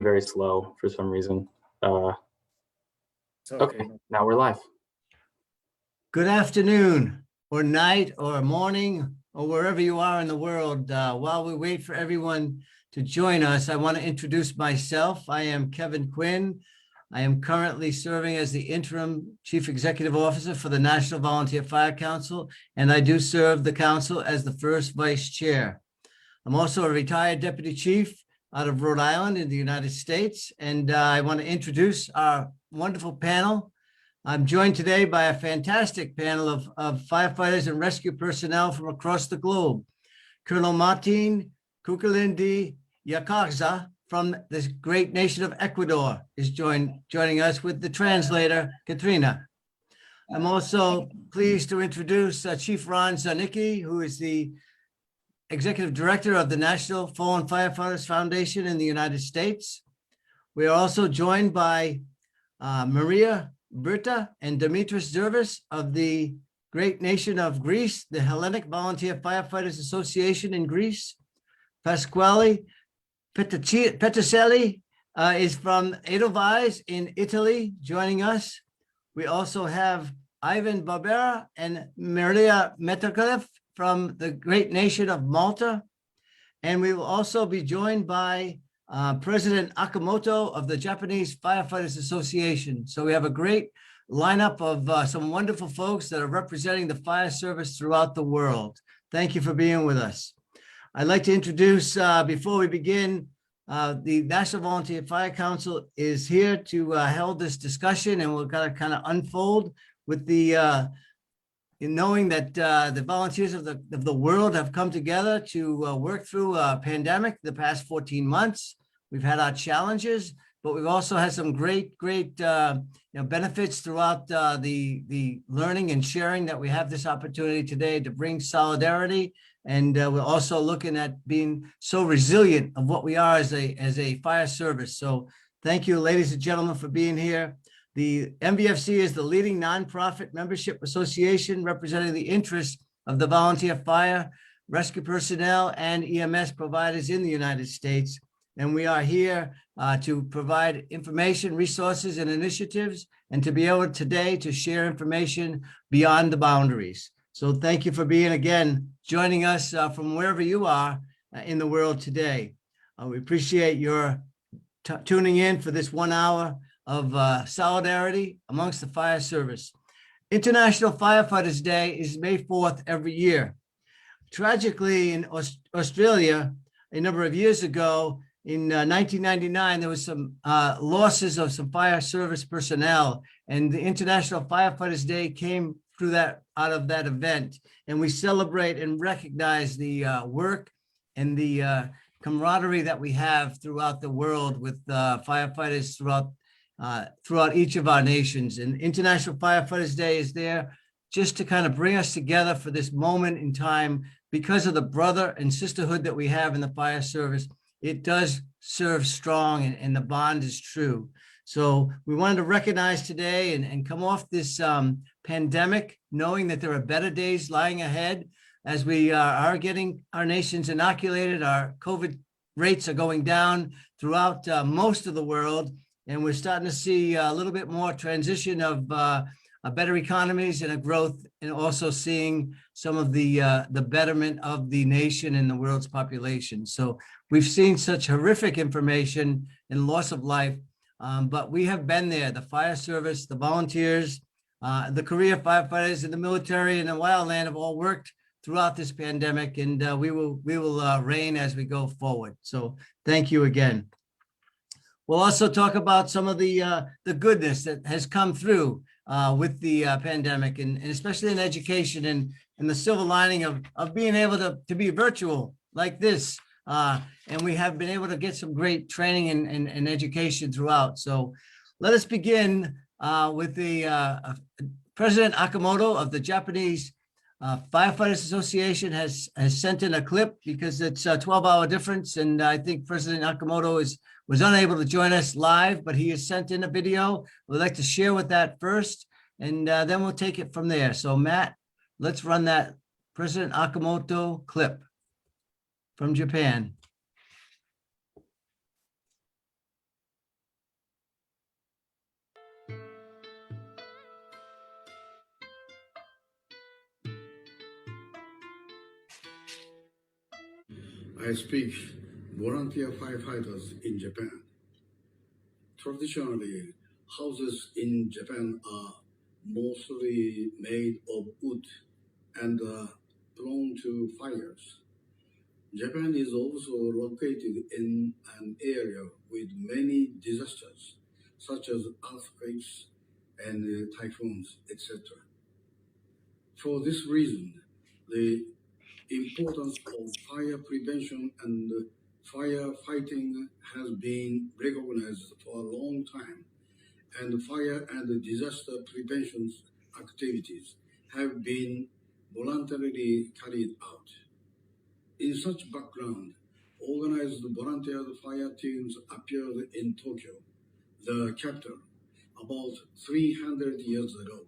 very slow for some reason. So, Okay, now we're live. Good afternoon, or night, or morning, or wherever you are in the world. While we wait for everyone to join us, I want to introduce myself. I am Kevin Quinn. I am currently serving as the interim chief executive officer for the National Volunteer Fire Council, and I do serve the council as the first vice chair. I'm also a retired deputy chief out of Rhode Island in the United States, and I want to introduce our wonderful panel. I'm joined today by a fantastic panel of firefighters and rescue personnel from across the globe. Colonel Martin Cuculindi Yacarza from this great nation of Ecuador is joining us with the translator, Katrina. I'm also pleased to introduce Chief Ron Zarnicki, who is the Executive Director of the National Fallen Firefighters Foundation in the United States. We are also joined by Maria Berta and Dimitris Zervis of the great nation of Greece, the Hellenic Volunteer Firefighters Association in Greece. Pasquale Petrocelli is from Edelweiss in Italy, joining us. We also have Ivan Barbera and Maria Metcalf from the great nation of Malta. And we will also be joined by President Akamoto of the Japanese Firefighters Association. So we have a great lineup of some wonderful folks that are representing the fire service throughout the world. Thank you for being with us. I'd like to introduce, before we begin, the National Volunteer Fire Council is here to hold this discussion, and we're going to kind of unfold with the in knowing that the volunteers of the world have come together to work through a pandemic the past 14 months. We've had our challenges, but we've also had some great benefits throughout the learning and sharing that we have this opportunity today to bring solidarity. And we're also looking at being so resilient of what we are as a fire service. So thank you, ladies and gentlemen, for being here. The NVFC is the leading nonprofit membership association representing the interests of the volunteer fire, rescue personnel, and EMS providers in the United States. And we are here to provide information, resources, and initiatives, and to be able today to share information beyond the boundaries. So thank you for being, again, joining us from wherever you are in the world today. We appreciate your tuning in for this 1 hour of solidarity amongst the fire service. International Firefighters Day is May 4th every year. Tragically, in Australia, a number of years ago, in 1999, there was some losses of some fire service personnel, and the International Firefighters Day came through that, out of that event. And we celebrate and recognize the work and the camaraderie that we have throughout the world with firefighters throughout each of our nations. And International Firefighters Day is there just to kind of bring us together for this moment in time because of the brother and sisterhood that we have in the fire service. It does serve strong, and the bond is true. So we wanted to recognize today and come off this pandemic, knowing that there are better days lying ahead as we are getting our nations inoculated. Our COVID rates are going down throughout most of the world. And we're starting to see a little bit more transition of better economies and a growth, and also seeing some of the betterment of the nation and the world's population. So we've seen such horrific information and loss of life, but we have been there. The fire service, the volunteers, the career firefighters, and the military and the wildland have all worked throughout this pandemic, and we will reign as we go forward. So thank you again. We'll also talk about some of the goodness that has come through with the pandemic, and especially in education, and the silver lining of being able to be virtual like this. And we have been able to get some great training and education throughout. So let us begin with the President Akamoto of the Japanese Firefighters Association has sent in a clip because it's a 12-hour difference. And I think President Akamoto was unable to join us live, but he has sent in a video. We'd like to share with that first, and then we'll take it from there. So Matt, let's run that President Akamoto clip from Japan. I speak volunteer firefighters in Japan. Traditionally, houses in Japan are mostly made of wood and prone to fires. Japan is also located in an area with many disasters, such as earthquakes and typhoons, etc. For this reason, the importance of fire prevention and firefighting has been recognized for a long time, and fire and disaster prevention activities have been voluntarily carried out. In such background, organized volunteer fire teams appeared in Tokyo, the capital, about 300 years ago,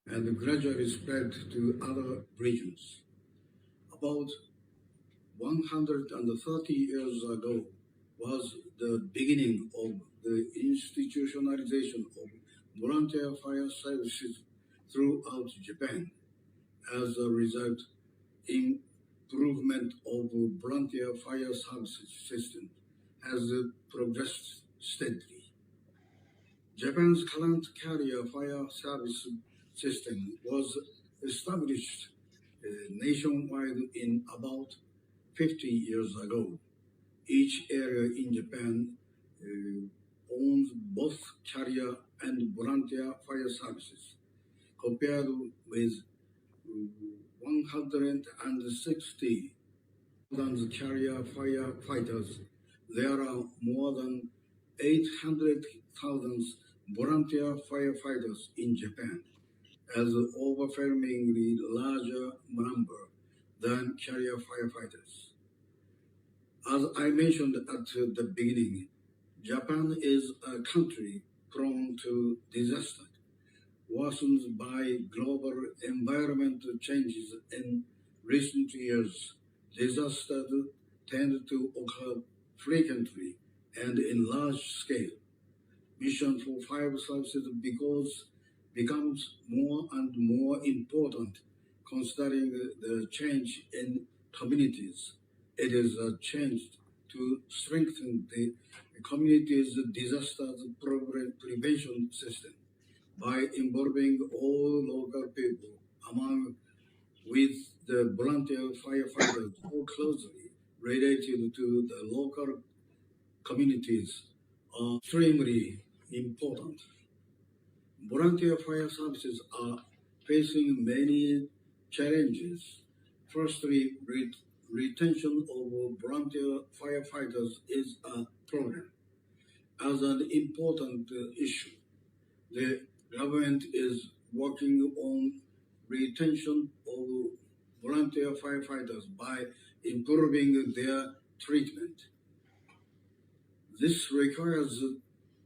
and gradually spread to other regions. About 130 years ago was the beginning of the institutionalization of volunteer fire services throughout Japan. As a result, improvement of volunteer fire services system has progressed steadily. Japan's current carrier fire service system was established nationwide in about 50 years ago. Each area in Japan owns both carrier and volunteer fire services. Compared with 160,000 carrier firefighters, there are more than 800,000 volunteer firefighters in Japan, as an overwhelmingly larger number than carrier firefighters. As I mentioned at the beginning, Japan is a country prone to disaster, worsened by global environmental changes in recent years. Disasters tend to occur frequently and in large scale. Mission for fire services becomes more and more important considering the change in communities. It is a change to strengthen the community's disaster prevention system by involving all local people among with the volunteer firefighters so closely related to the local communities are extremely important. Volunteer fire services are facing many challenges. Firstly, retention of volunteer firefighters is a problem. As an important issue, the government is working on retention of volunteer firefighters by improving their treatment. This requires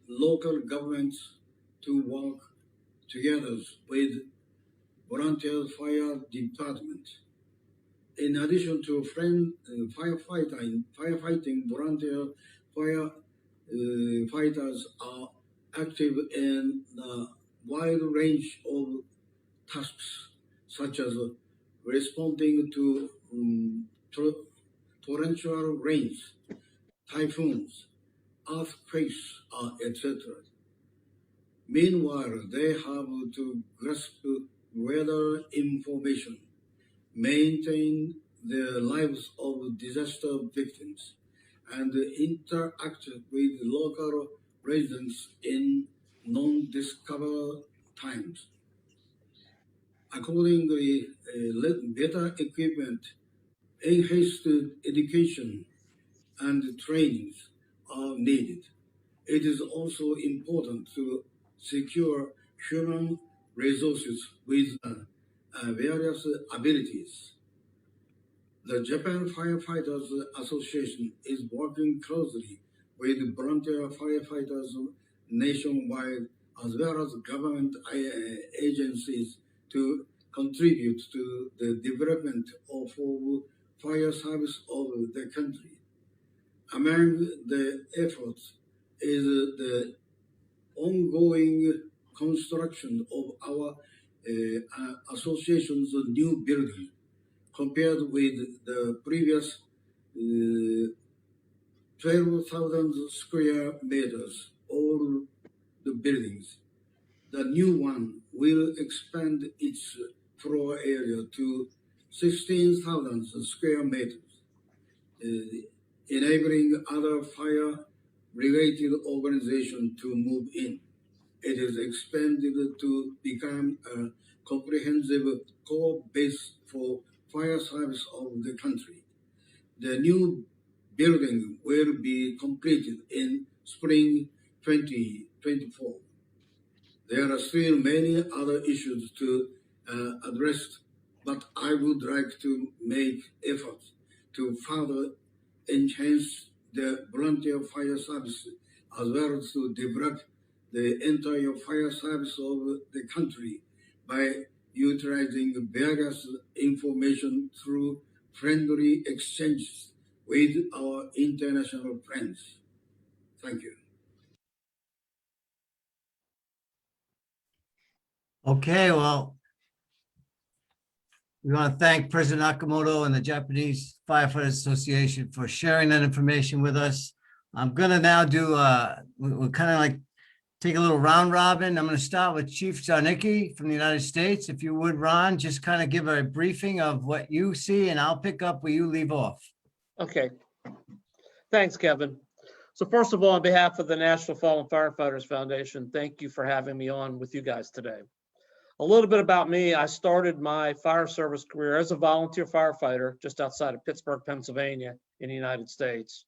local governments to work together with volunteer fire department. In addition to firefighting, volunteer fighters are active in a wide range of tasks, such as responding to torrential rains, typhoons, earthquakes, etc. Meanwhile, they have to grasp weather information, maintain the lives of disaster victims, and interact with local residents in non-discovered times. Accordingly, better equipment, enhanced education, and trainings are needed. It is also important to secure human resources with various abilities. The Japan Firefighters Association is working closely with volunteer firefighters nationwide as well as government agencies to contribute to the development of fire service of the country. Among the efforts is the ongoing construction of our association's new building, compared with the previous 12,000 square meters, all the buildings. The new one will expand its floor area to 16,000 square meters, enabling other fire-related organizations to move in. It is expanded to become a comprehensive core base for fire service of the country. The new building will be completed in spring 2024. There are still many other issues to address, but I would like to make efforts to further enhance the volunteer fire service as well as to develop the entire fire service of the country by utilizing various information through friendly exchanges with our international friends. Thank you. Okay, well, we want to thank President Nakamoto and the Japanese Firefighters Association for sharing that information with us. I'm gonna now do, we'll kind of like take a little round robin. I'm gonna start with Chief Zarnicki from the United States. If you would, Ron, just kind of give a briefing of what you see and I'll pick up where you leave off. Okay. Thanks, Kevin. So first of all, on behalf of the National Fallen Firefighters Foundation, thank you for having me on with you guys today. A little bit about me. I started my fire service career as a volunteer firefighter just outside of Pittsburgh, Pennsylvania in the United States,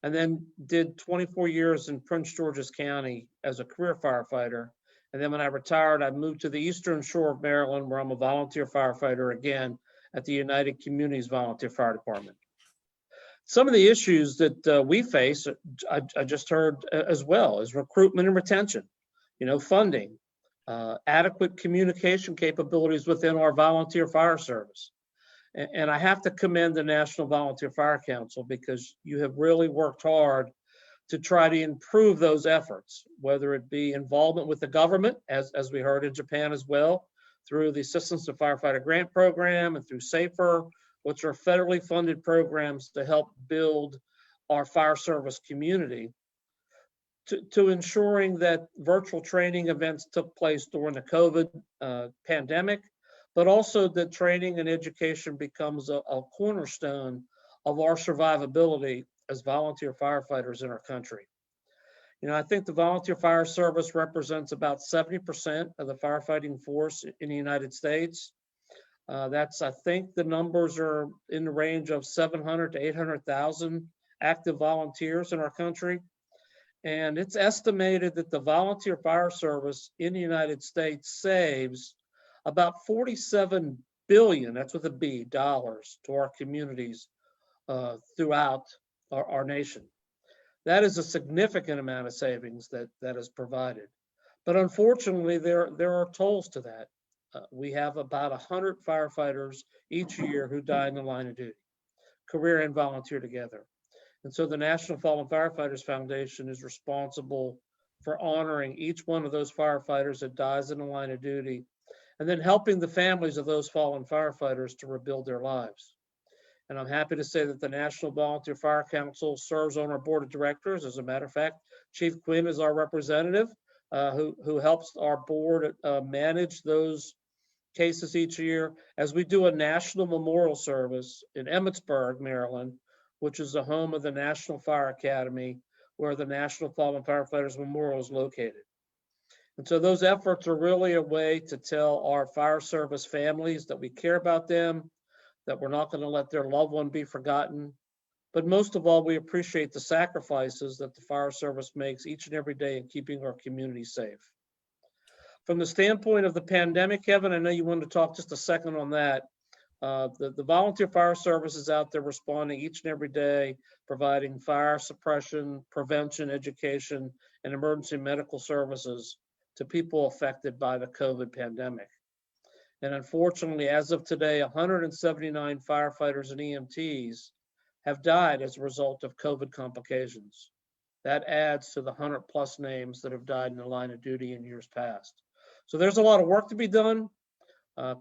and then did 24 years in Prince George's County as a career firefighter. And then when I retired, I moved to the Eastern Shore of Maryland, where I'm a volunteer firefighter again at the United Communities Volunteer Fire Department. Some of the issues that we face, I just heard as well, is recruitment and retention, funding, adequate communication capabilities within our volunteer fire service. And I have to commend the National Volunteer Fire Council because you have really worked hard to try to improve those efforts, whether it be involvement with the government, as we heard in Japan as well, through the Assistance to Firefighter Grant Program and through SAFER, which are federally funded programs to help build our fire service community, to ensuring that virtual training events took place during the COVID pandemic, but also that training and education becomes a cornerstone of our survivability as volunteer firefighters in our country. I think the volunteer fire service represents about 70% of the firefighting force in the United States. I think the numbers are in the range of 700 to 800,000 active volunteers in our country. And it's estimated that the volunteer fire service in the United States saves about $47 billion, that's with a B, dollars to our communities throughout our nation. That is a significant amount of savings that is provided. But unfortunately, there are tolls to that. We have about 100 firefighters each year who die in the line of duty, career and volunteer together. And so the National Fallen Firefighters Foundation is responsible for honoring each one of those firefighters that dies in the line of duty, and then helping the families of those fallen firefighters to rebuild their lives. And I'm happy to say that the National Volunteer Fire Council serves on our board of directors. As a matter of fact, Chief Quinn is our representative who helps our board manage those cases each year, as we do a national memorial service in Emmitsburg, Maryland, which is the home of the National Fire Academy, where the National Fallen Firefighters Memorial is located. And so those efforts are really a way to tell our fire service families that we care about them, that we're not going to let their loved one be forgotten. But most of all, we appreciate the sacrifices that the fire service makes each and every day in keeping our community safe. From the standpoint of the pandemic, Kevin, I know you wanted to talk just a second on that. The volunteer fire service is out there responding each and every day, providing fire suppression, prevention, education, and emergency medical services to people affected by the COVID pandemic. And unfortunately, as of today, 179 firefighters and EMTs have died as a result of COVID complications. That adds to the 100+ names that have died in the line of duty in years past. So there's a lot of work to be done.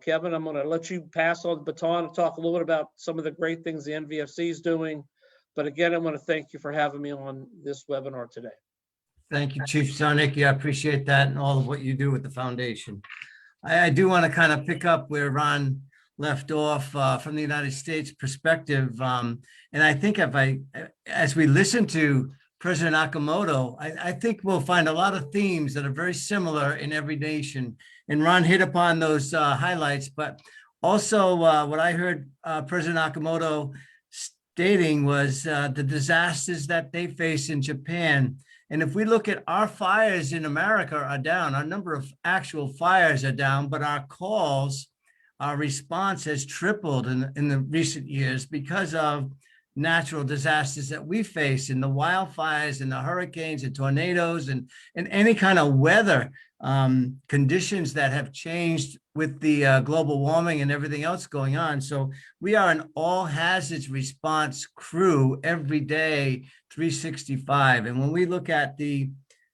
Kevin, I'm going to let you pass on the baton and talk a little bit about some of the great things the NVFC is doing. But again, I want to thank you for having me on this webinar today. Thank you, Chief Zarnicki. I appreciate that and all of what you do with the foundation. I do want to kind of pick up where Ron left off from the United States perspective. And I think as we listen to President Nakamoto, I think we'll find a lot of themes that are very similar in every nation. And Ron hit upon those highlights, but also what I heard President Nakamoto stating was the disasters that they face in Japan. And if we look at our fires in America are down, our number of actual fires are down, but our calls, our response has tripled in the recent years because of natural disasters that we face in the wildfires and the hurricanes and tornadoes and any kind of weather conditions that have changed with the global warming and everything else going on. So we are an all hazards response crew every day, 365. And when we look at the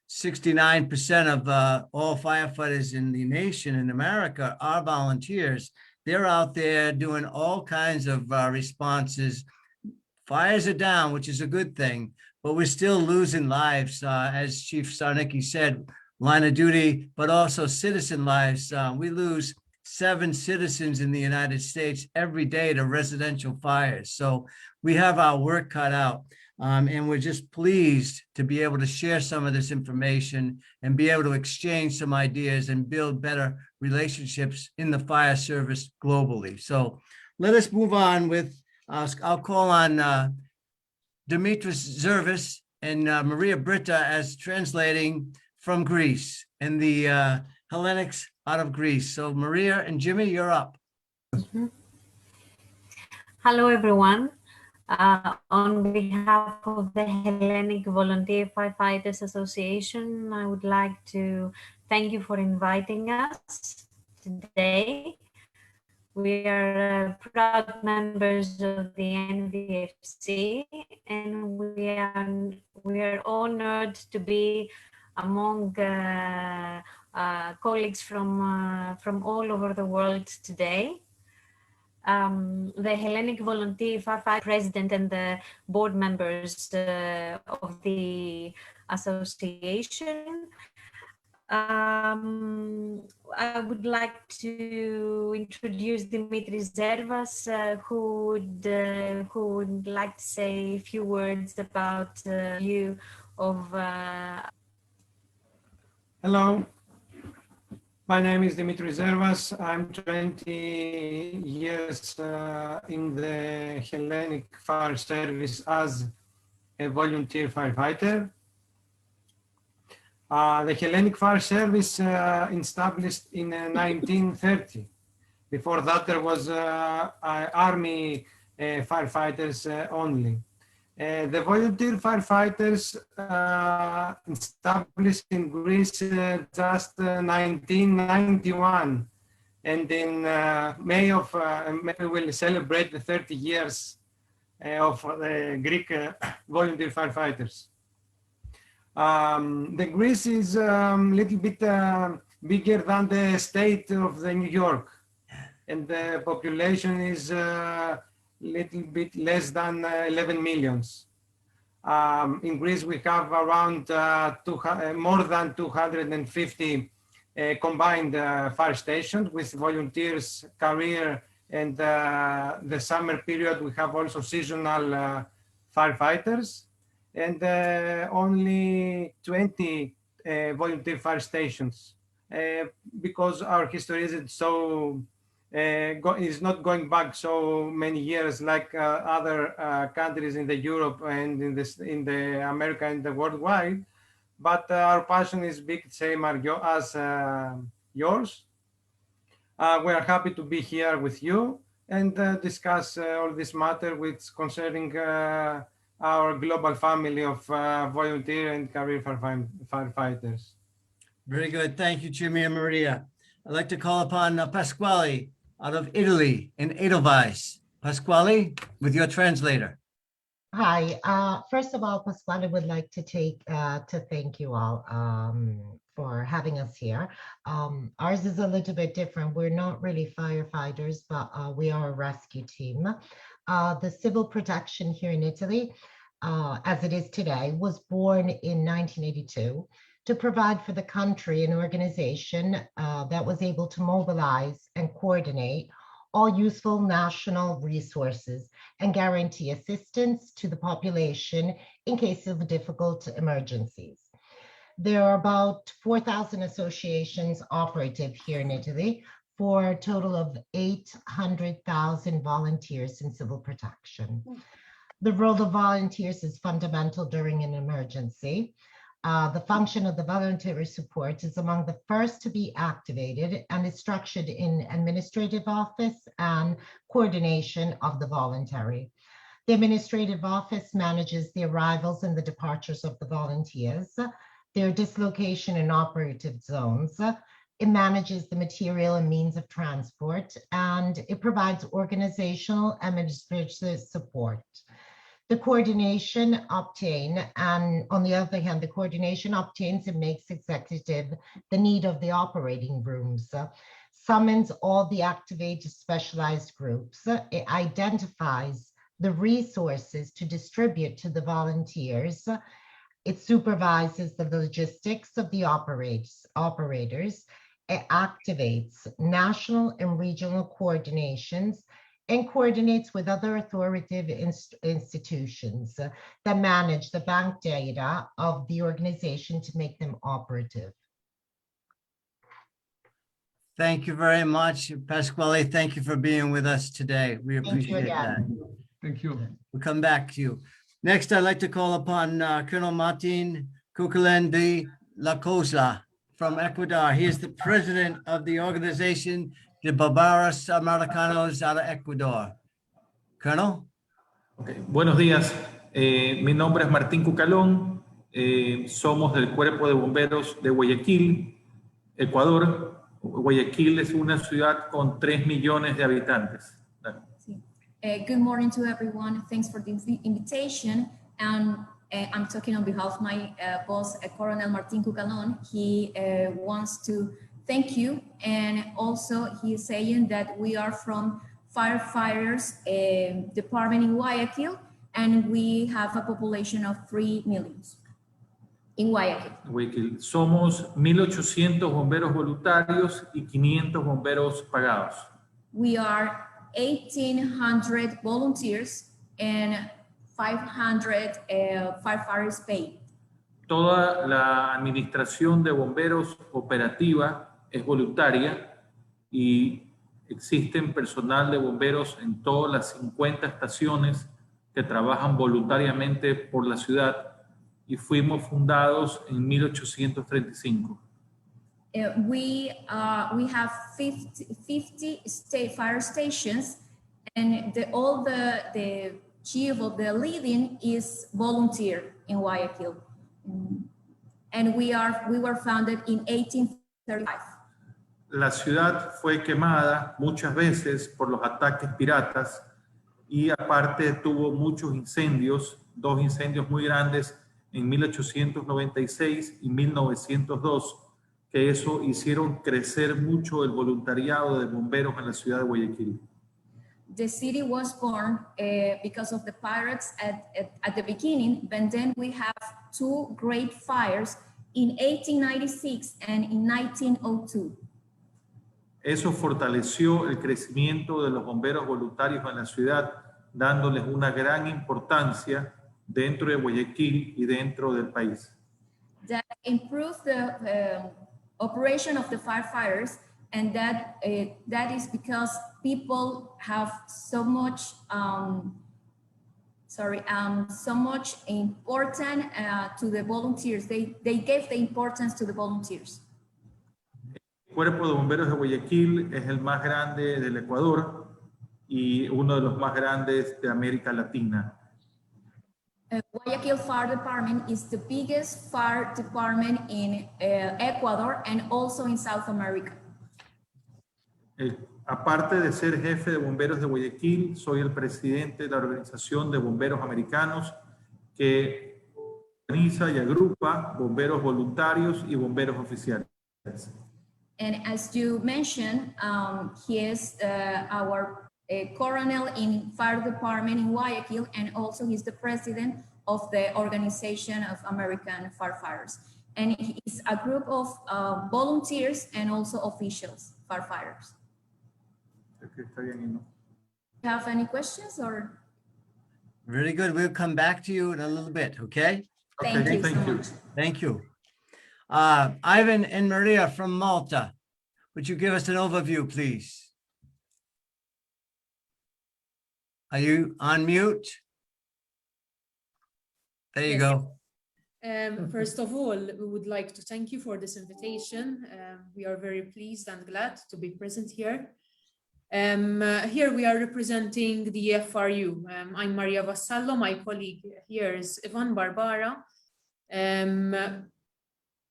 69% of all firefighters in the nation in America are volunteers, they're out there doing all kinds of responses. Fires are down, which is a good thing, but we're still losing lives, as Chief Zarnicki said, line of duty, but also citizen lives. We lose 7 citizens in the United States every day to residential fires. So we have our work cut out. And we're just pleased to be able to share some of this information and be able to exchange some ideas and build better relationships in the fire service globally. So let us move on with, I'll call on Dimitris Zervis and Maria Britta as translating from Greece and the Hellenics out of Greece. So Maria and Jimmy, you're up. Hello, everyone. On behalf of the Hellenic Volunteer Firefighters Association, I would like to thank you for inviting us today. We are proud members of the NVFC, and we are honored to be among colleagues from all over the world today. The Hellenic Volunteer Firefighter President and the board members of the association. I would like to introduce Dimitris Zervas, who would like to say a few words about the view of. Hello. My name is Dimitris Zervas. I'm 20 years in the Hellenic Fire Service as a volunteer firefighter. The Hellenic Fire Service established in 1930. Before that, there was army firefighters only. The volunteer firefighters established in Greece just 1991, and in May we will celebrate the 30 years of the Greek volunteer firefighters. The Greece is a little bit bigger than the state of the New York, and the population is little bit less than 11 millions. In Greece, we have around more than 250 combined fire stations with volunteers, career, and the summer period, we have also seasonal firefighters, and only 20 volunteer fire stations because our history isn't so is not going back so many years like other countries in the Europe and in the America and the worldwide, but our passion is big, same as yours. We are happy to be here with you and discuss all this matter which concerning our global family of volunteer and career firefighters. Very good. Thank you, Jimmy and Maria. I'd like to call upon Pasquale out of Italy in Edelweiss. Pasquale, with your translator. Hi, first of all, Pasquale would like to thank you all for having us here. Ours is a little bit different. We're not really firefighters, but we are a rescue team. The civil protection here in Italy, as it is today, was born in 1982 to provide for the country an organization that was able to mobilize and coordinate all useful national resources and guarantee assistance to the population in case of difficult emergencies. There are about 4,000 associations operative here in Italy for a total of 800,000 volunteers in civil protection. The role of volunteers is fundamental during an emergency. The function of the voluntary support is among the first to be activated and is structured in administrative office and coordination of the voluntary. The administrative office manages the arrivals and the departures of the volunteers, their dislocation in operative zones. It manages the material and means of transport, and it provides organizational and administrative support. The coordination obtains and makes executive the need of the operating rooms, summons all the activated specialized groups. It identifies the resources to distribute to the volunteers. It supervises the logistics of the operators. It activates national and regional coordinations and coordinates with other authoritative institutions that manage the bank data of the organization to make them operative. Thank you very much, Pasquale. Thank you for being with us today. We Thank you appreciate that. again. Thank you. We'll come back to you. Next, I'd like to call upon Colonel Martin Cuculen de la Cosa from Ecuador. He is the president of the organization de Barbaros Americanos out of Ecuador. Colonel? Okay. Buenos días, mi nombre es Martín Cucalón, somos del Cuerpo de Bomberos de Guayaquil, Ecuador. Guayaquil es una ciudad con 3 millones de habitantes. Good morning to everyone. Thanks for the invitation. And I'm talking on behalf of my boss, Colonel Martin Cucalón. He wants to thank you. And also he is saying that we are from firefighters department in Guayaquil, and we have a population of 3 million in Guayaquil. Guayaquil. Somos 1,800 bomberos voluntarios y 500 bomberos pagados. We are 1,800 volunteers and 500 firefighters paid. Toda la administración de bomberos operativa es voluntaria y existen personal de bomberos en todas las 50 estaciones que trabajan voluntariamente por la ciudad y fuimos fundados en 1835. We have 50 state fire stations, and all the chief of the leading is volunteer in Guayaquil, and we were founded in 1835. La ciudad fue quemada muchas veces por los ataques piratas y aparte tuvo muchos incendios, 2 incendios muy grandes en 1896 y 1902, que eso hicieron crecer mucho el voluntariado de bomberos en la ciudad de Guayaquil. The city was born because of the pirates at the beginning, but then we have 2 great fires in 1896 and in 1902. Eso fortaleció el crecimiento de los bomberos voluntarios en la ciudad, dándoles una gran importancia dentro de Guayaquil y dentro del país. That improved the operation of the firefighters, and that is because people have so much important to the volunteers. They gave the importance to the volunteers. El Cuerpo de Bomberos de Guayaquil es el más grande del Ecuador y uno de los más grandes de América Latina. Guayaquil Fire Department is the biggest fire department in Ecuador and also in South America. El Aparte de ser jefe de bomberos de Guayaquil, soy el presidente de la Organización de Bomberos Americanos, que organiza y agrupa bomberos voluntarios y bomberos oficiales. And as you mentioned, he is our colonel in fire department in Guayaquil, and also he's the president of the Organization of American Firefighters. And it's a group of volunteers and also officials, firefighters. You have any questions or? Very good. We'll come back to you in a little bit, okay? Thank you so much. Thank you. Ivan and Maria from Malta, would you give us an overview, please? Are you on mute? There you Yes. go. First of all, we would like to thank you for this invitation. We are very pleased and glad to be present here. Here we are representing the FRU. I'm Maria Vassallo. My colleague here is Ivan Barbara.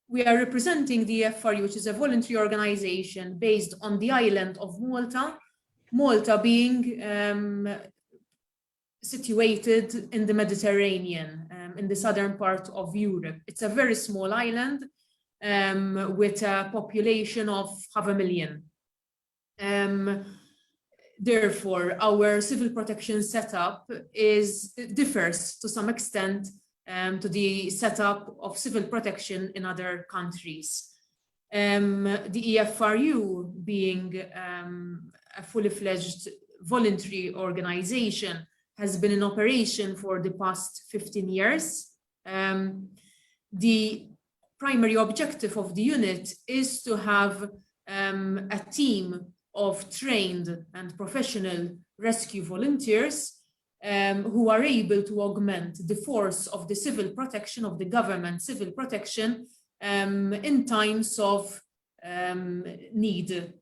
We are representing the FRU, which is a voluntary organization based on the island of Malta, Malta being situated in the Mediterranean, in the southern part of Europe. It's a very small island with a population of 500,000. Therefore, our civil protection setup differs to some extent to the setup of civil protection in other countries. The EFRU, being a fully fledged voluntary organization, has been in operation for the past 15 years. The primary objective of the unit is to have a team of trained and professional rescue volunteers who are able to augment the force of the civil protection, of the government civil protection in times of need,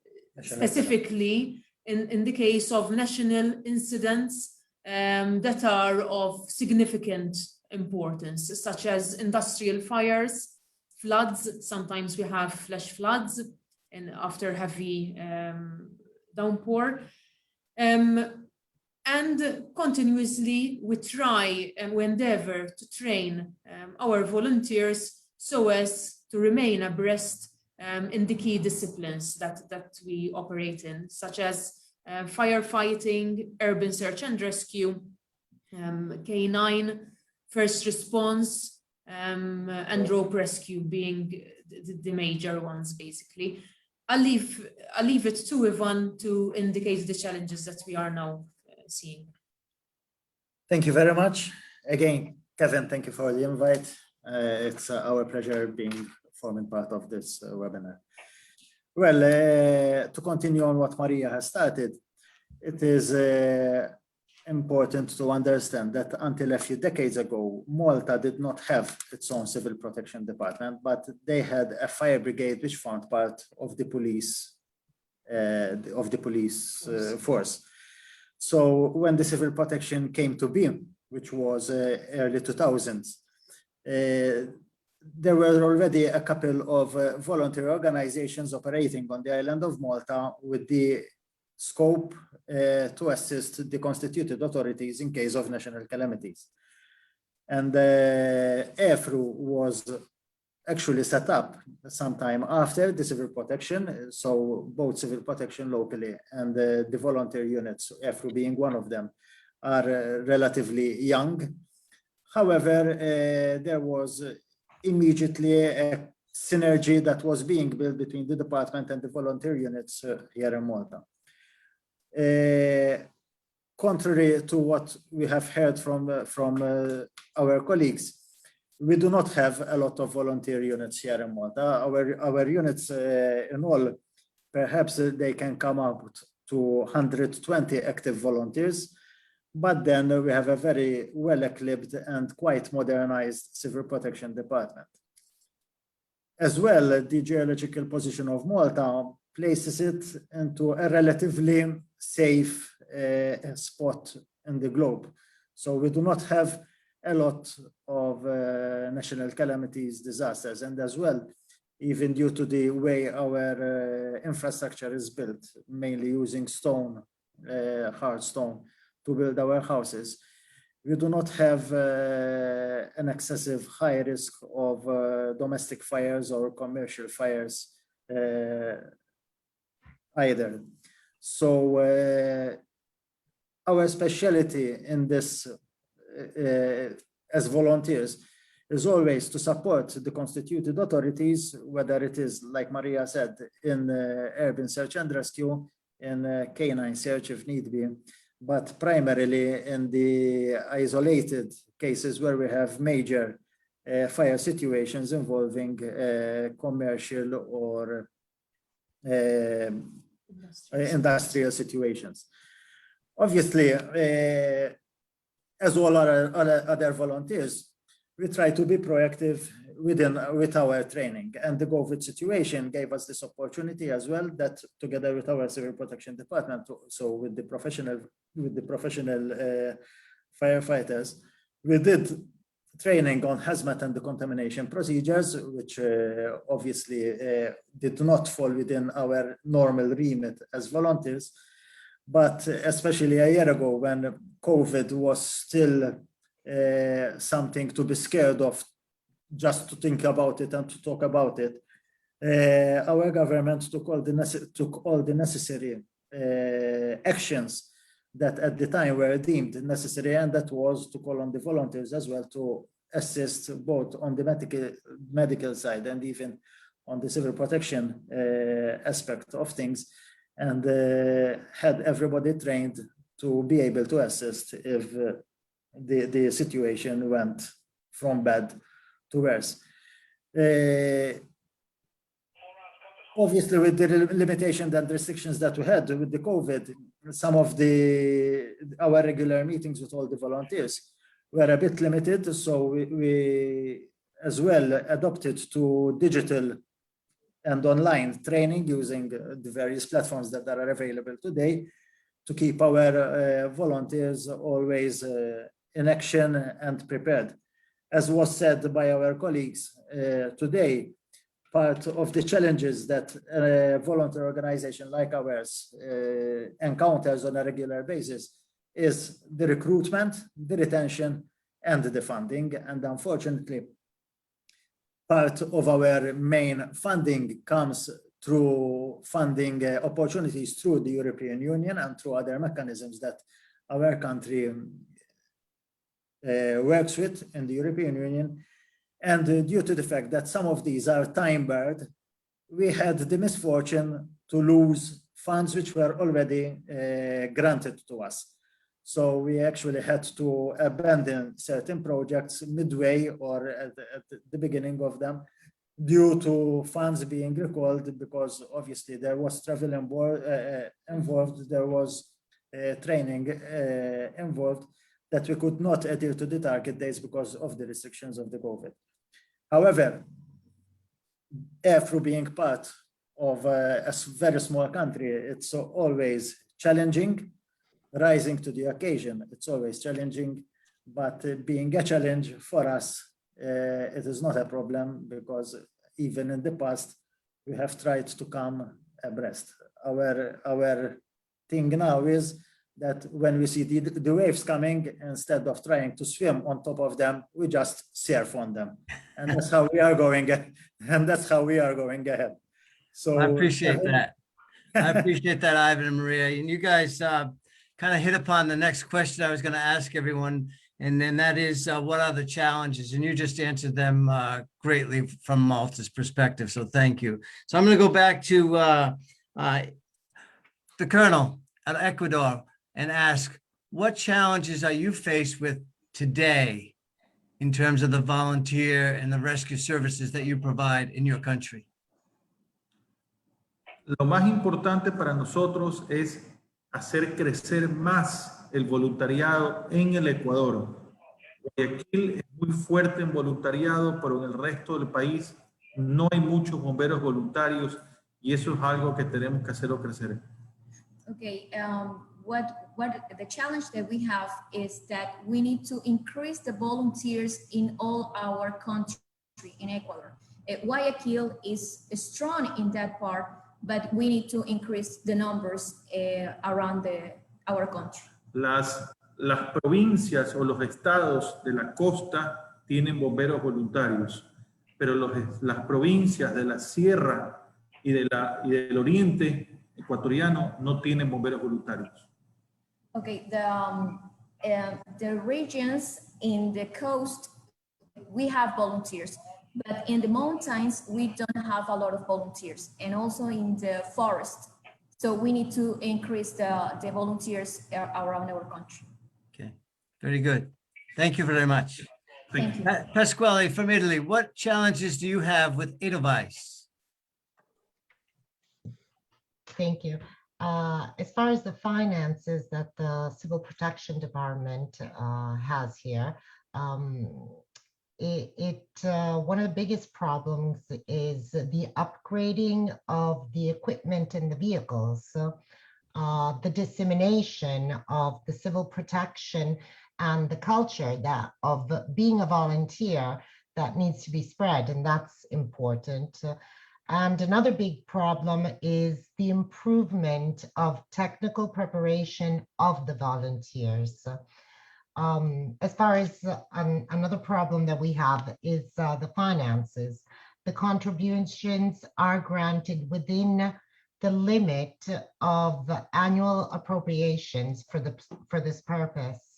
specifically in the case of national incidents that are of significant importance, such as industrial fires, floods. Sometimes we have flash floods and after heavy downpour. And continuously we try and we endeavor to train our volunteers so as to remain abreast in the key disciplines that we operate in, such as firefighting, urban search and rescue, K9, first response, and rope rescue being the major ones, basically. I'll leave it to Ivan to indicate the challenges that we are now seeing. Thank you very much. Again, Kevin, thank you for the invite. It's our pleasure forming part of this webinar. Well, to continue on what Maria has started, it is important to understand that until a few decades ago, Malta did not have its own civil protection department, but they had a fire brigade which formed part of the police force. So when the civil protection came to be, which was early 2000s, there were already a couple of voluntary organizations operating on the island of Malta with the scope to assist the constituted authorities in case of national calamities. And EFRU was actually set up sometime after the civil protection, so both civil protection locally and the voluntary units, EFRU being one of them, are relatively young. However, there was immediately a synergy that was being built between the department and the volunteer units here in Malta. Contrary to what we have heard from our colleagues, we do not have a lot of volunteer units here in Malta. Our units in all, perhaps they can come up to 120 active volunteers, but then we have a very well-equipped and quite modernized civil protection department. As well, the geological position of Malta places it into a relatively safe spot in the globe. So we do not have a lot of national calamities, disasters, and as well, even due to the way our infrastructure is built, mainly using stone, hard stone, to build our houses. We do not have an excessive high risk of domestic fires or commercial fires either. So our specialty in this as volunteers is always to support the constituted authorities, whether it is, like Maria said, in urban search and rescue, in canine search if need be, but primarily in the isolated cases where we have major fire situations involving commercial or industrial situations. Obviously, as all other volunteers, we try to be proactive with our training, and the COVID situation gave us this opportunity as well, that together with our civil protection department, so with the professional firefighters, we did training on hazmat and decontamination procedures, which obviously did not fall within our normal remit as volunteers. But especially a year ago, when COVID was still something to be scared of, just to think about it and to talk about it, our government took all the necessary actions that at the time were deemed necessary, and that was to call on the volunteers as well to assist both on the medical side and even on the civil protection aspect of things, and had everybody trained to be able to assist if the situation went from bad to worse. Obviously, with the limitations and restrictions that we had with the COVID, some of our regular meetings with all the volunteers were a bit limited. So we as well adopted to digital and online training using the various platforms that are available today to keep our volunteers always in action and prepared. As was said by our colleagues today, part of the challenges that a volunteer organization like ours encounters on a regular basis is the recruitment, the retention, and the funding. And unfortunately, part of our main funding comes through funding opportunities through the European Union and through other mechanisms that our country works with in the European Union. And due to the fact that some of these are time-barred, we had the misfortune to lose funds which were already granted to us. So we actually had to abandon certain projects midway or at the beginning of them due to funds being recalled, because obviously there was travel involved, there was training involved, that we could not adhere to the target dates because of the restrictions of the COVID. However, through being part of a very small country, it's always challenging. Rising to the occasion, it's always challenging, but being a challenge for us, it is not a problem, because even in the past, we have tried to come abreast. Our thing now is that when we see the waves coming, instead of trying to swim on top of them, we just surf on them, and that's how we are going. And that's how we are going ahead. So I appreciate that. I appreciate that, Ivan and Maria. And you guys kind of hit upon the next question I was going to ask everyone, and then that is, what are the challenges? And you just answered them greatly from Malta's perspective. So thank you. So I'm going to go back to the Colonel at Ecuador and ask, what challenges are you faced with today in terms of the volunteer and the rescue services that you provide in your country? Lo más importante para nosotros es hacer crecer más el voluntariado en el Ecuador. Guayaquil es muy fuerte en voluntariado, pero en el resto del país no hay muchos bomberos voluntarios, y eso es algo que tenemos que hacerlo crecer. Okay, what the challenge that we have is that we need to increase the volunteers in all our country in Ecuador. Guayaquil is strong in that part, but we need to increase the numbers around our country. Las provincias o los estados de la costa tienen bomberos voluntarios, pero las provincias de la sierra y del oriente ecuatoriano no tienen bomberos voluntarios. Okay, the regions in the coast, we have volunteers, but in the mountains, we don't have a lot of volunteers, and also in the forest. So we need to increase the volunteers around our country. Okay, very good. Thank you very much. Thank you. Pasquale from Italy, what challenges do you have with Edelweiss? Thank you. As far as the finances that the Civil Protection Department has here, one of the biggest problems is the upgrading of the equipment and the vehicles, the dissemination of the civil protection and the culture that of being a volunteer that needs to be spread, and that's important. And another big problem is the improvement of technical preparation of the volunteers. As far as another problem that we have is the finances. The contributions are granted within the limit of annual appropriations for this purpose.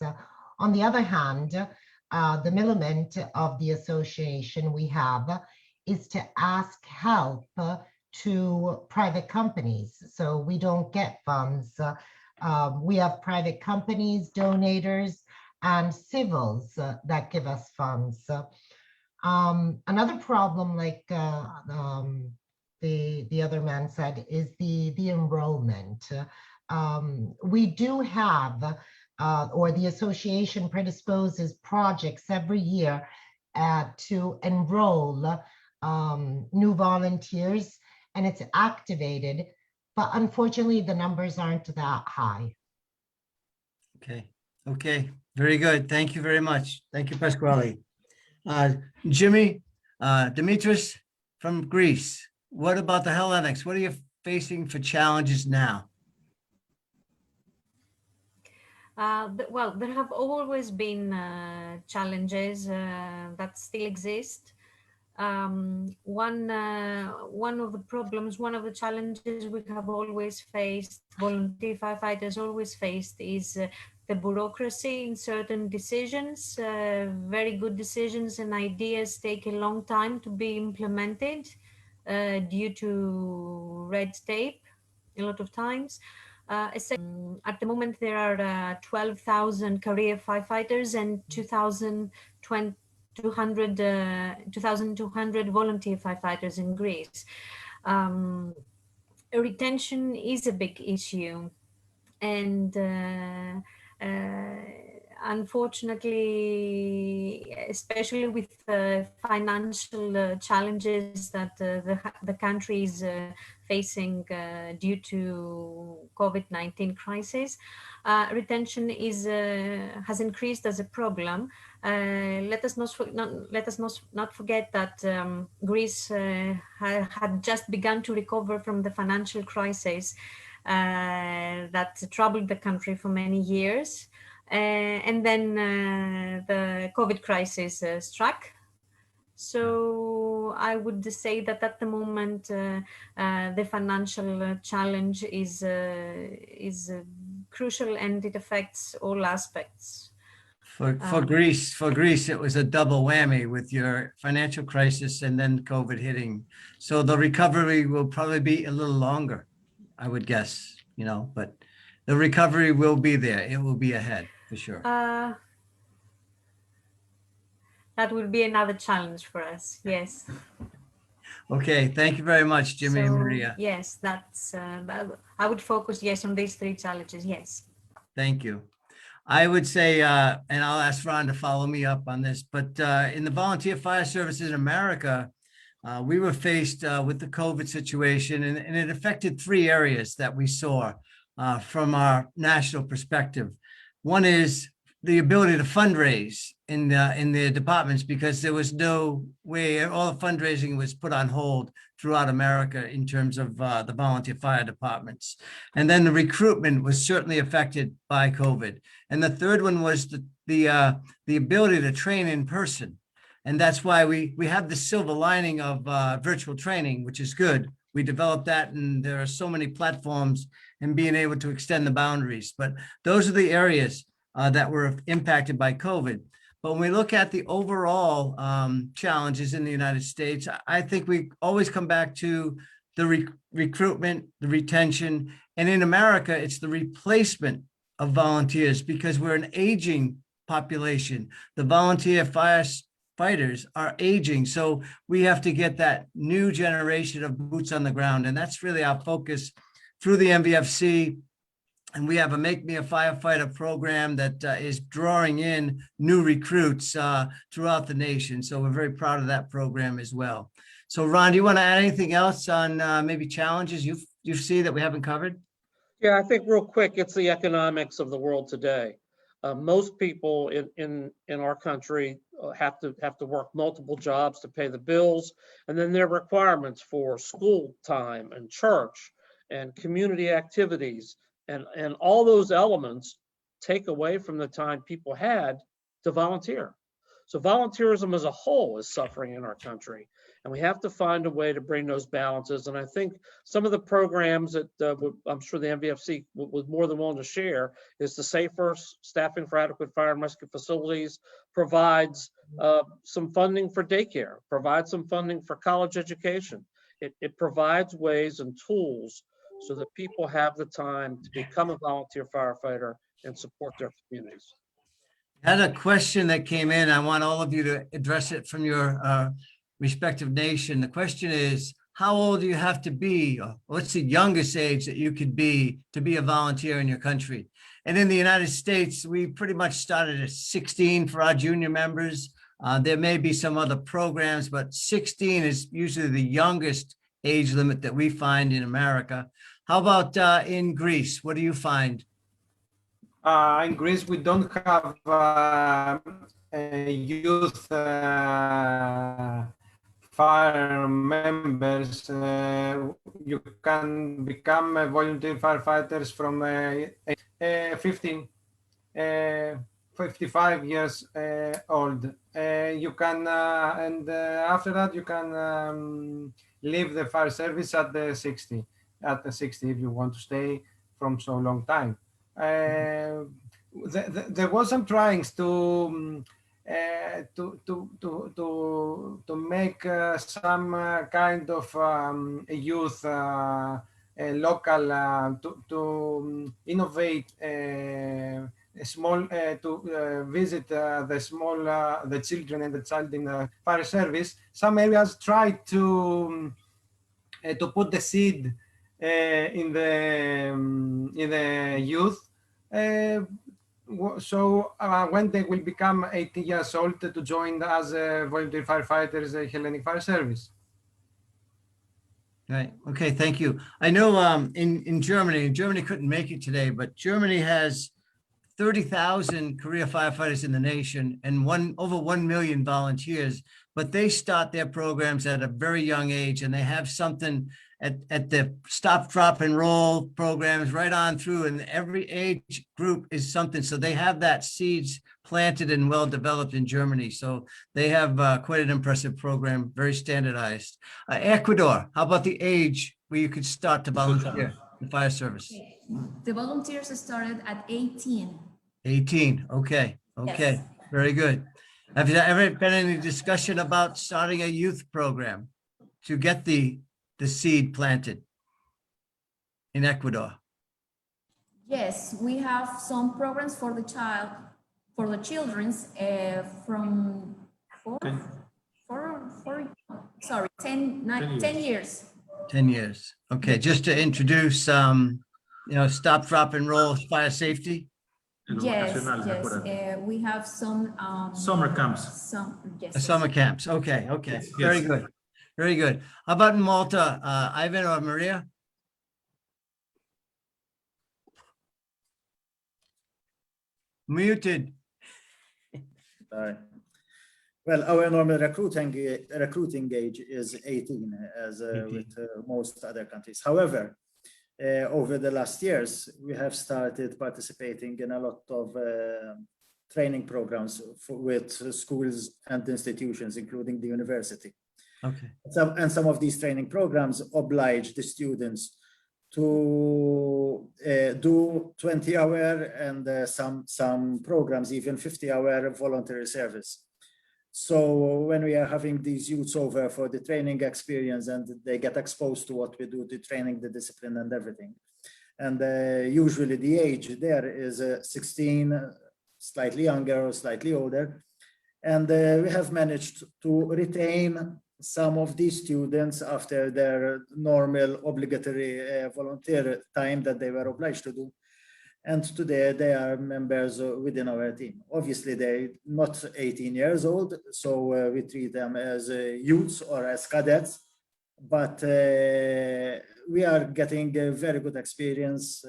On the other hand, the millement of the association we have is to ask help to private companies. So we don't get funds. We have private companies, donators, and civils that give us funds. Another problem, like the other man said, is the enrollment. We do have, or the association predisposes projects every year to enroll new volunteers, and it's activated, but unfortunately the numbers aren't that high. Okay, very good. Thank you very much. Thank you, Pasquale. Jimmy, Dimitris from Greece, what about the Hellenics? What are you facing for challenges now? Well, there have always been challenges that still exist. One of the problems, one of the challenges we have always faced, volunteer firefighters always faced, is the bureaucracy in certain decisions. Very good decisions and ideas take a long time to be implemented due to red tape a lot of times. At the moment, there are 12,000 career firefighters and 2,200 volunteer firefighters in Greece. Retention is a big issue, and unfortunately, especially with financial challenges that the country is facing due to COVID-19 crisis, retention has increased as a problem. Let us not forget that Greece had just begun to recover from the financial crisis that troubled the country for many years. And then the COVID crisis struck. So I would say that at the moment, the financial challenge is crucial, and it affects all aspects. For Greece, it was a double whammy with your financial crisis and then COVID hitting. So the recovery will probably be a little longer, I would guess, but the recovery will be there. It will be ahead for sure. That would be another challenge for us. Yes. Okay. Thank you very much, Jimmy and Maria. Yes, that's, I would focus, yes, on these three challenges. Yes. Thank you. I would say, and I'll ask Ron to follow me up on this, but in the volunteer fire services in America, we were faced with the COVID situation, and it affected three areas that we saw from our national perspective. One is the ability to fundraise in the departments because there was no way, all the fundraising was put on hold throughout America in terms of the volunteer fire departments. And then the recruitment was certainly affected by COVID. And the third one was the ability to train in person. And that's why we have the silver lining of virtual training, which is good. We developed that, and there are so many platforms and being able to extend the boundaries. But those are the areas that were impacted by COVID. But when we look at the overall challenges in the United States, I think we always come back to the recruitment, the retention, and in America, it's the replacement of volunteers because we're an aging population. The volunteer firefighters are aging, so we have to get that new generation of boots on the ground, and that's really our focus through the MVFC. And we have a Make Me a Firefighter program that is drawing in new recruits throughout the nation. So we're very proud of that program as well. So Ron, do you want to add anything else on maybe challenges you see that we haven't covered? Yeah, I think real quick, it's the economics of the world today. Most people in our country have to work multiple jobs to pay the bills, and then there are requirements for school time and church and community activities. And all those elements take away from the time people had to volunteer. So volunteerism as a whole is suffering in our country, and we have to find a way to bring those balances. And I think some of the programs that I'm sure the MVFC was more than willing to share is the Safer Staffing for Adequate Fire and Rescue Facilities provides some funding for daycare, provides some funding for college education. It provides ways and tools so that people have the time to become a volunteer firefighter and support their communities. I had a question that came in. I want all of you to address it from your respective nation. The question is, how old do you have to be? Or what's the youngest age that you could be to be a volunteer in your country? And in the United States, we pretty much started at 16 for our junior members. There may be some other programs, but 16 is usually the youngest age limit that we find in America. How about in Greece? What do you find? In Greece, we don't have youth fire members. You can become volunteer firefighters from 55 years old. You can, and after that, you can leave the fire service at the 60 if you want to stay from so long time. There was some tryings to make some kind of youth local to innovate a small to visit the children and the child in the fire service. Some areas tried to put the seed in the youth. So when they will become 18 years old to join as volunteer firefighters, Hellenic Fire Service. Right. Okay. Thank you. I know in Germany couldn't make it today, but Germany has 30,000 career firefighters in the nation and over 1 million volunteers, but they start their programs at a very young age, and they have something at the stop, drop, and roll programs right on through, and every age group is something. So they have that seeds planted and well developed in Germany. So they have quite an impressive program, very standardized. Ecuador, how about the age where you could start to volunteer in fire service? The volunteers started at 18. 18, okay, okay, Yes. Very good. Have there ever been any discussion about starting a youth program to get the seed planted in Ecuador? Yes, we have some programs for the children's from 10 years. 10 years. Okay, just to introduce, stop, drop, and roll fire safety. Yes, we have some Summer camps. Summer camps. Okay, okay. Yes. Very good. Very good. How about in Malta, Ivan or Maria? Muted. All right. Well, our normal recruiting age is 18, as 18. with most other countries. However, over the last years, we have started participating in a lot of training programs with schools and institutions, including the university. Okay. And some of these training programs oblige the students to do 20-hour and some programs even 50-hour voluntary service. So when we are having these youths over for the training experience and they get exposed to what we do, the training, the discipline and everything. And usually the age there is 16, slightly younger or slightly older. And we have managed to retain some of these students after their normal obligatory volunteer time that they were obliged to do. And today they are members within our team. Obviously, they're not 18 years old, so we treat them as youths or as cadets, but we are getting a very good experience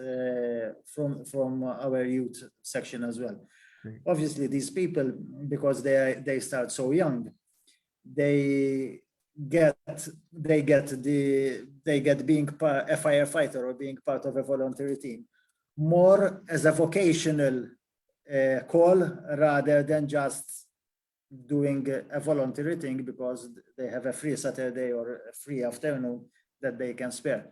from our youth section as well. Great. Obviously, these people, because they start so young, they get being a firefighter or being part of a voluntary team more as a vocational call rather than just doing a voluntary thing because they have a free Saturday or a free afternoon that they can spare.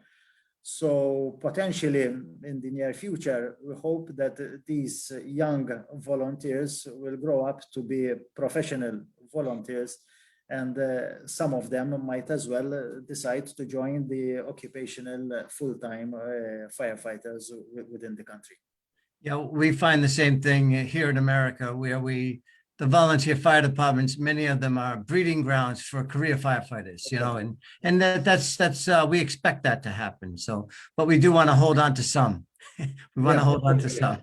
So potentially in the near future, we hope that these young volunteers will grow up to be professional volunteers, and some of them might as well decide to join the occupational full-time firefighters within the country. Yeah, we find the same thing here in America, where the volunteer fire departments, many of them are breeding grounds for career firefighters, you know, and that's we expect that to happen. So, but we do want to hold on to some. We want to hold on to some.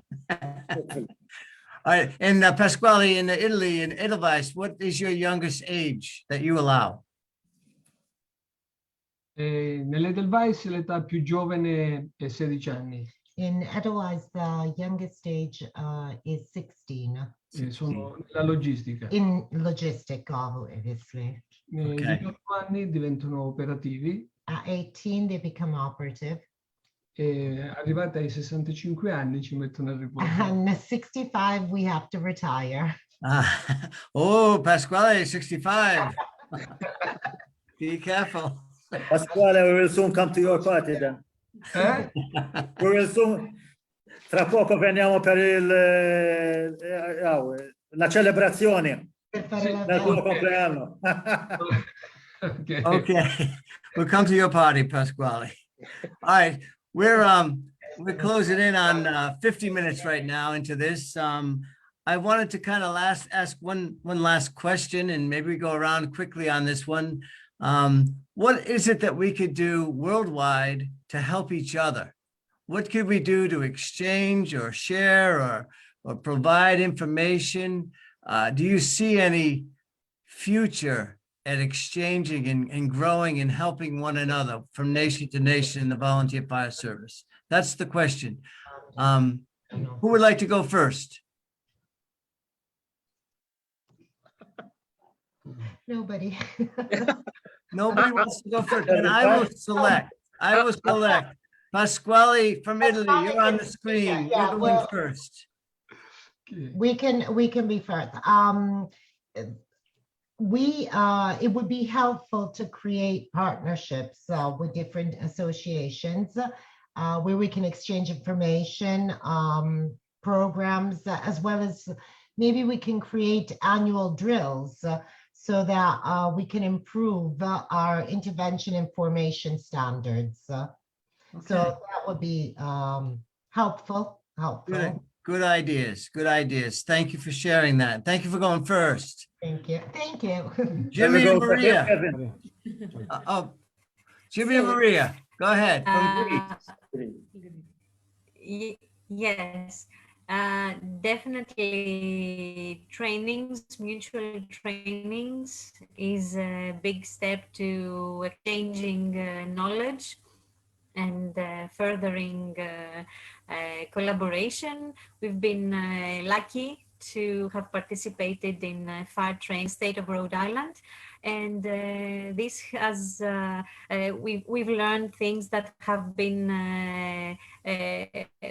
All right, and Pasquale, in Italy, in Edelweiss, what is your youngest age that you allow? Nell'Edelweiss l'età più giovane è 16 anni. In Edelweiss, the youngest age is 16. Sono nella logistica. In logistic, obviously. Nei 18 anni diventano operativi. At 18, they become operative. E arrivati ai 65 anni ci mettono a riposo. And at 65, we have to retire. Oh, Pasquale, 65. Be careful. Pasquale, we will soon come to your party then. We will soon. Tra poco veniamo per la celebrazione del tuo compleanno. Okay, we'll come to your party, Pasquale. All right, we're closing in on 50 minutes right now into this. I wanted to kind of ask one last question, and maybe we go around quickly on this one. What is it that we could do worldwide to help each other? What could we do to exchange or share or provide information? Do you see any future at exchanging and growing and helping one another from nation to nation in the volunteer fire service? That's the question. Who would like to go first? Nobody. Nobody wants to go first. And I will select. Pasquale from Italy, you're on the screen. Yeah, You're going first. We can be first. It would be helpful to create partnerships with different associations where we can exchange information, programs, as well as maybe we can create annual drills so that we can improve our intervention and formation standards. So that would be helpful. Good ideas. Thank you for sharing that. Thank you for going first. Thank you. Jimmy and Maria. Jimmy and Maria, go ahead. Yes, definitely mutual trainings is a big step to exchanging knowledge and furthering collaboration. We've been lucky to have participated in fire training state of Rhode Island. And this has, we've learned things that have been,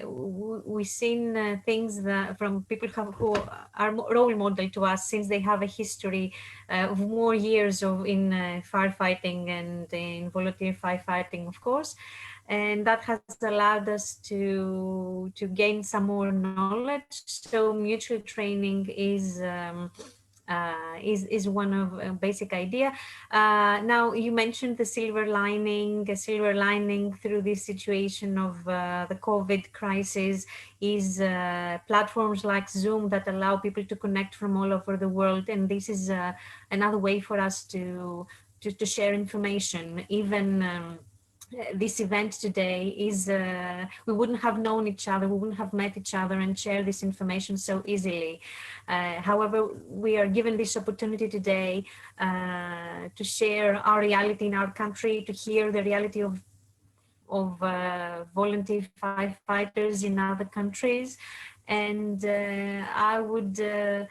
we've seen things that from people who are role model to us, since they have a history of more years in firefighting and in volunteer firefighting, of course. And that has allowed us to gain some more knowledge. So mutual training is one of a basic idea. Now you mentioned the silver lining. A silver lining through this situation of the COVID crisis is platforms like Zoom that allow people to connect from all over the world, and this is another way for us to share information. Even this event today is, we wouldn't have known each other, we wouldn't have met each other and share this information so easily. However, we are given this opportunity today to share our reality in our country, to hear the reality of volunteer firefighters in other countries. And I would say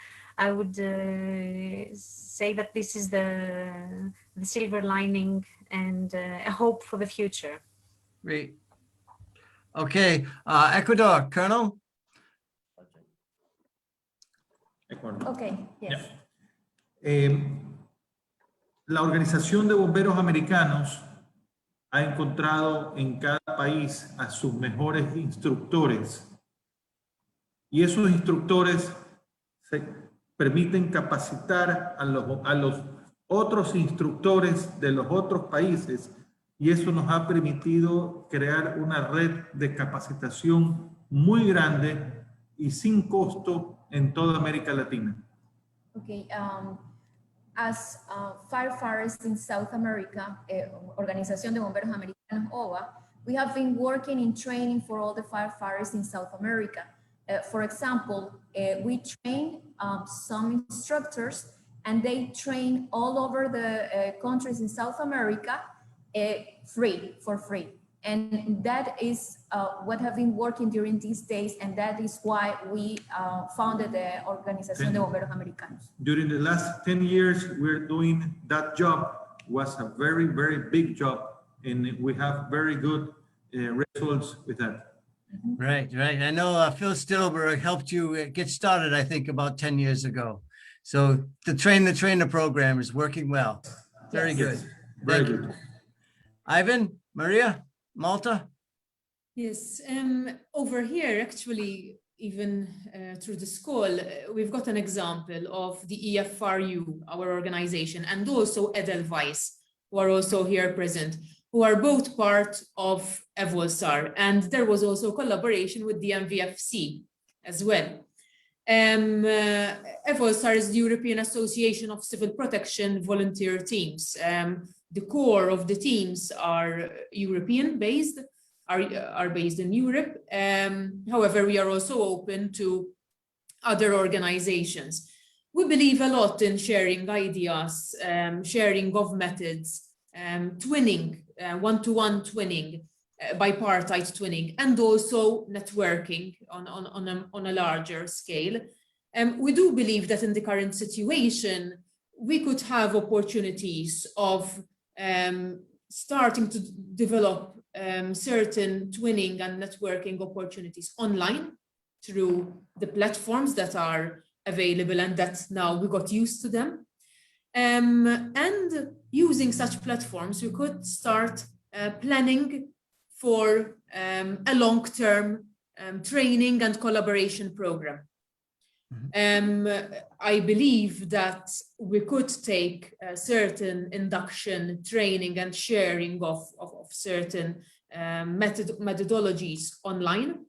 that this is the silver lining and a hope for the future. Great. Okay, Ecuador, Colonel. Ecuador. Okay, yes. La Organización de Bomberos Americanos ha encontrado en cada país a sus mejores instructores, y esos instructores se permiten capacitar a los otros instructores de los otros países, y eso nos ha permitido crear una red de capacitación muy grande y sin costo en toda América Latina. Okay, as firefighters in South America, Organización de Bomberos Americanos, OVA, we have been working in training for all the firefighters in South America. For example, we train some instructors, and they train all over the countries in South America for free. And that is what have been working during these days, and that is why we founded the Organización de Bomberos Americanos. During the last 10 years, we're doing that job. Was a very, very big job, and we have very good results with that. Right, right. I know Phil Stillberg helped you get started, I think, about 10 years ago. So the trainer program is working well. Very Yes. good. Very Thank you. good. Ivan, Maria, Malta? Yes, over here, actually, even through this call, we've got an example of the EFRU, our organization, and also Edelweiss, who are also here present, who are both part of EVOLSAR. And there was also collaboration with the MVFC as well. EVOLSAR is the European Association of Civil Protection Volunteer Teams. The core of the teams are European-based, are based in Europe. However, we are also open to other organizations. We believe a lot in sharing ideas, sharing of methods, twinning, one-to-one twinning, bipartite twinning, and also networking on a larger scale. We do believe that in the current situation, we could have opportunities of starting to develop certain twinning and networking opportunities online through the platforms that are available and that now we got used to them. And using such platforms, we could start planning for a long-term training and collaboration program. I believe that we could take certain induction training and sharing of certain methodologies online.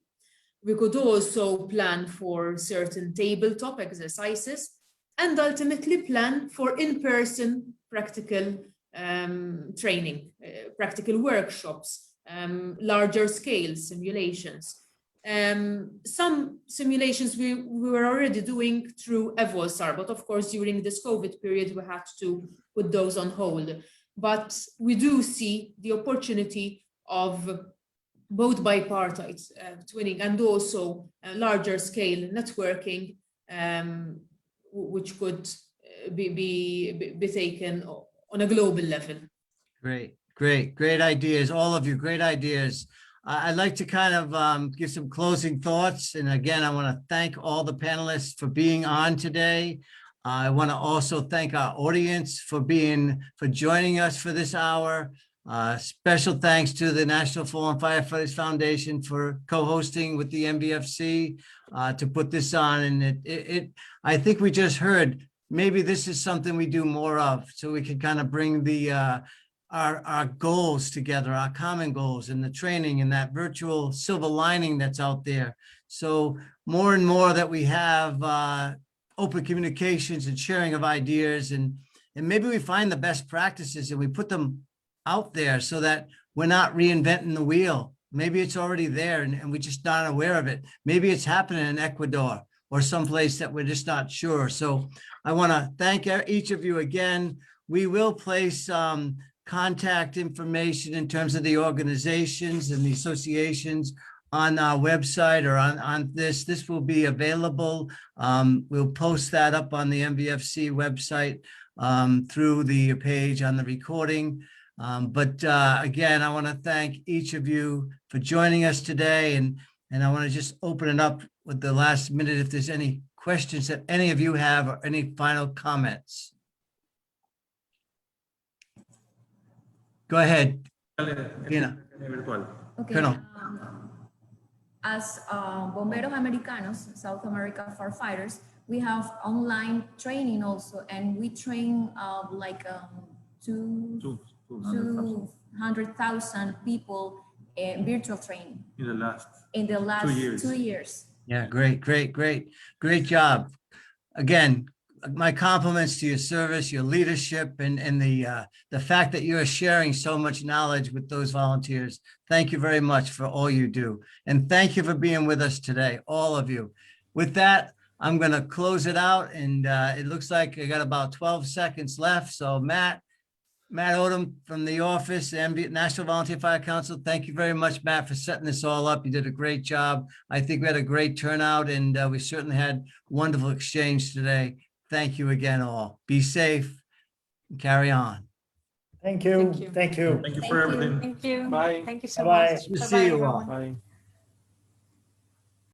We could also plan for certain tabletop exercises and ultimately plan for in-person practical training, practical workshops, larger scale simulations. Some simulations we were already doing through EVOLSAR, but of course during this COVID period we had to put those on hold. But we do see the opportunity of both bipartite twinning and also larger scale networking which could be taken on a global level. Great ideas. All of you, great ideas. I'd like to kind of give some closing thoughts. And again, I want to thank all the panelists for being on today. I want to also thank our audience for joining us for this hour. Special thanks to the National Fallen Firefighters Foundation for co-hosting with the NBFC to put this on. And I think we just heard, maybe this is something we do more of, so we can kind of bring our goals together, our common goals, and the training and that virtual silver lining that's out there. So more and more that we have open communications and sharing of ideas, and maybe we find the best practices and we put them out there so that we're not reinventing the wheel. Maybe it's already there and we're just not aware of it. Maybe it's happening in Ecuador or someplace that we're just not sure. So I want to thank each of you again. We will place contact information in terms of the organizations and the associations on our website or on this. This will be available. We'll post that up on the NBFC website through the page on the recording. But again, I want to thank each of you for joining us today. And I want to just open it up with the last minute if there's any questions that any of you have or any final comments. Go ahead, Tina. Okay. Colonel. As Bomberos Americanos, South America firefighters, we have online training also, and we train like 200,000 people in virtual training In the last 2 years. 2 years. Yeah, great job. Again, my compliments to your service, your leadership, and the fact that you are sharing so much knowledge with those volunteers. Thank you very much for all you do. And thank you for being with us today, all of you. With that, I'm going to close it out. And it looks like I got about 12 seconds left. So Matt Odom from the office, National Volunteer Fire Council. Thank you very much, Matt, for setting this all up. You did a great job. I think we had a great turnout, and we certainly had wonderful exchange today. Thank you again, all. Be safe and carry on. Thank you. Thank you. Thank you. Thank you for everything. Thank you. Bye. Thank you so Bye-bye. much. We'll see you Bye-bye, all. everyone. Bye.